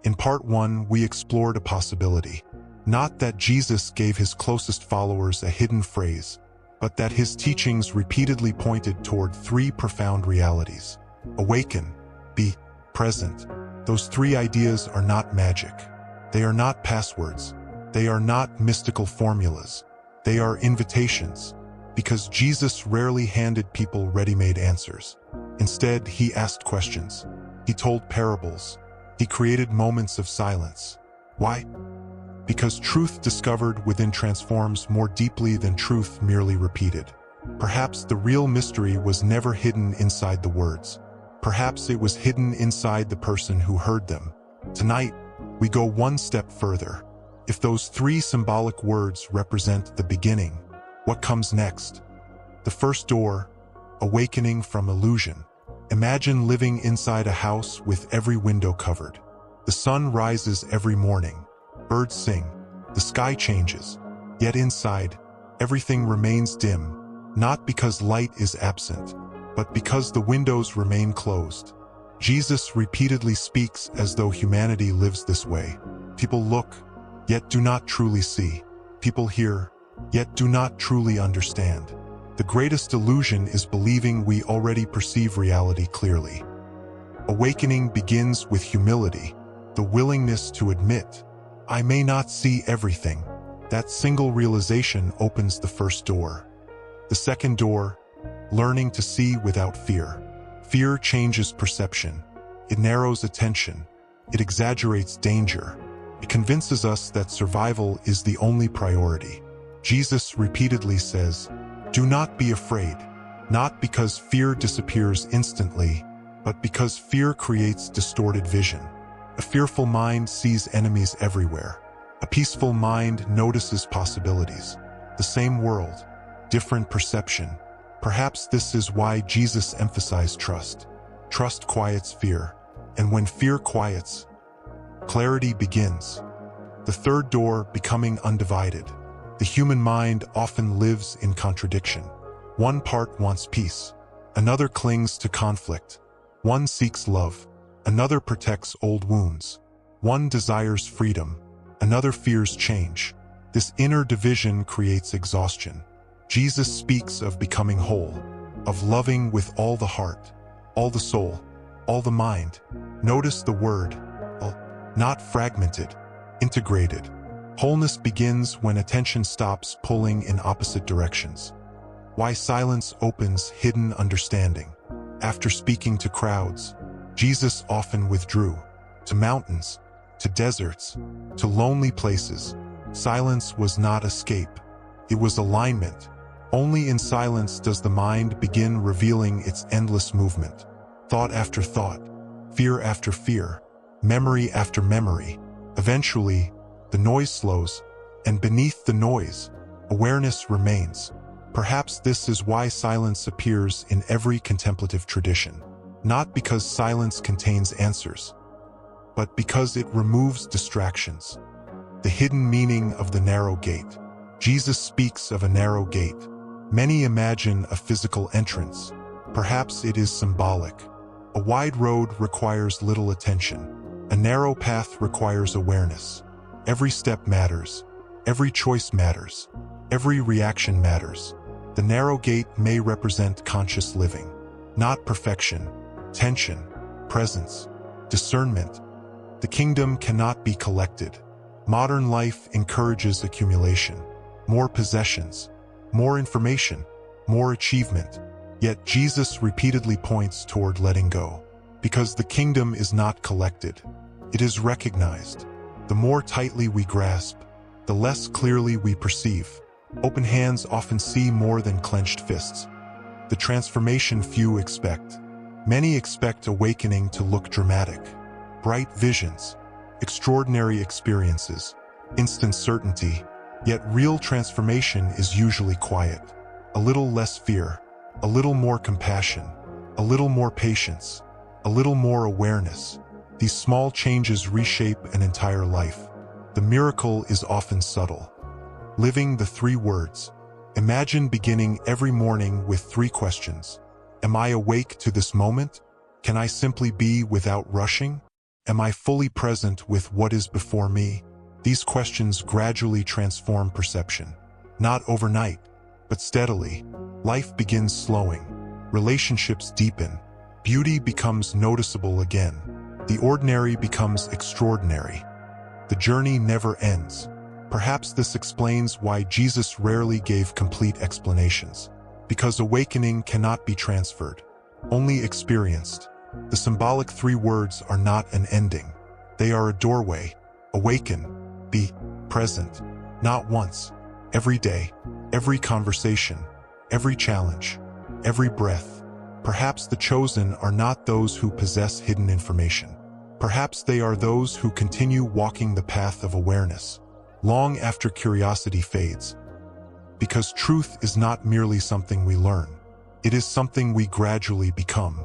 In part 1, we explored a possibility. Not that Jesus gave his closest followers a hidden phrase, but that his teachings repeatedly pointed toward 3 profound realities. Awaken, be present. Those 3 ideas are not magic. They are not passwords. They are not mystical formulas. They are invitations, because Jesus rarely handed people ready-made answers. Instead, he asked questions. He told parables. He created moments of silence. Why? Because truth discovered within transforms more deeply than truth merely repeated. Perhaps the real mystery was never hidden inside the words. Perhaps it was hidden inside the person who heard them. Tonight, we go one step further. If those 3 symbolic words represent the beginning, what comes next? The first door, awakening from illusion. Imagine living inside a house with every window covered. The sun rises every morning. Birds sing. The sky changes. Yet inside, everything remains dim, not because light is absent, but because the windows remain closed. Jesus repeatedly speaks as though humanity lives this way. People look, yet do not truly see. People hear, yet do not truly understand. The greatest illusion is believing we already perceive reality clearly. Awakening begins with humility, the willingness to admit, I may not see everything. That single realization opens the first door. The second door, learning to see without fear. Fear changes perception. It narrows attention. It exaggerates danger. It convinces us that survival is the only priority. Jesus repeatedly says, do not be afraid, not because fear disappears instantly, but because fear creates distorted vision. A fearful mind sees enemies everywhere. A peaceful mind notices possibilities. The same world, different perception. Perhaps this is why Jesus emphasized trust. Trust quiets fear, and when fear quiets, clarity begins. The third door, becoming undivided. The human mind often lives in contradiction. One part wants peace. Another clings to conflict. One seeks love. Another protects old wounds. One desires freedom. Another fears change. This inner division creates exhaustion. Jesus speaks of becoming whole, of loving with all the heart, all the soul, all the mind. Notice the word, not fragmented, integrated. Wholeness begins when attention stops pulling in opposite directions. Why silence opens hidden understanding. After speaking to crowds, Jesus often withdrew to mountains, to deserts, to lonely places. Silence was not escape. It was alignment. Only in silence does the mind begin revealing its endless movement. Thought after thought, fear after fear, memory after memory. Eventually, the noise slows, and beneath the noise, awareness remains. Perhaps this is why silence appears in every contemplative tradition. Not because silence contains answers, but because it removes distractions. The hidden meaning of the narrow gate. Jesus speaks of a narrow gate. Many imagine a physical entrance. Perhaps it is symbolic. A wide road requires little attention. A narrow path requires awareness. Every step matters. Every choice matters. Every reaction matters. The narrow gate may represent conscious living, not perfection, tension, presence, discernment. The kingdom cannot be collected. Modern life encourages accumulation, more possessions, more information, more achievement. Yet Jesus repeatedly points toward letting go, because the kingdom is not collected. It is recognized. The more tightly we grasp, the less clearly we perceive. Open hands often see more than clenched fists. The transformation few expect. Many expect awakening to look dramatic. Bright visions, extraordinary experiences, instant certainty. Yet real transformation is usually quiet. A little less fear, a little more compassion, a little more patience, a little more awareness. These small changes reshape an entire life. The miracle is often subtle. Living the 3 words. Imagine beginning every morning with 3 questions. Am I awake to this moment? Can I simply be without rushing? Am I fully present with what is before me? These questions gradually transform perception. Not overnight, but steadily. Life begins slowing. Relationships deepen. Beauty becomes noticeable again. The ordinary becomes extraordinary. The journey never ends. Perhaps this explains why Jesus rarely gave complete explanations. Because awakening cannot be transferred, only experienced. The symbolic 3 words are not an ending. They are a doorway. Awaken. Be present. Not once. Every day. Every conversation. Every challenge. Every breath. Perhaps the chosen are not those who possess hidden information. Perhaps they are those who continue walking the path of awareness, long after curiosity fades. Because truth is not merely something we learn. It is something we gradually become.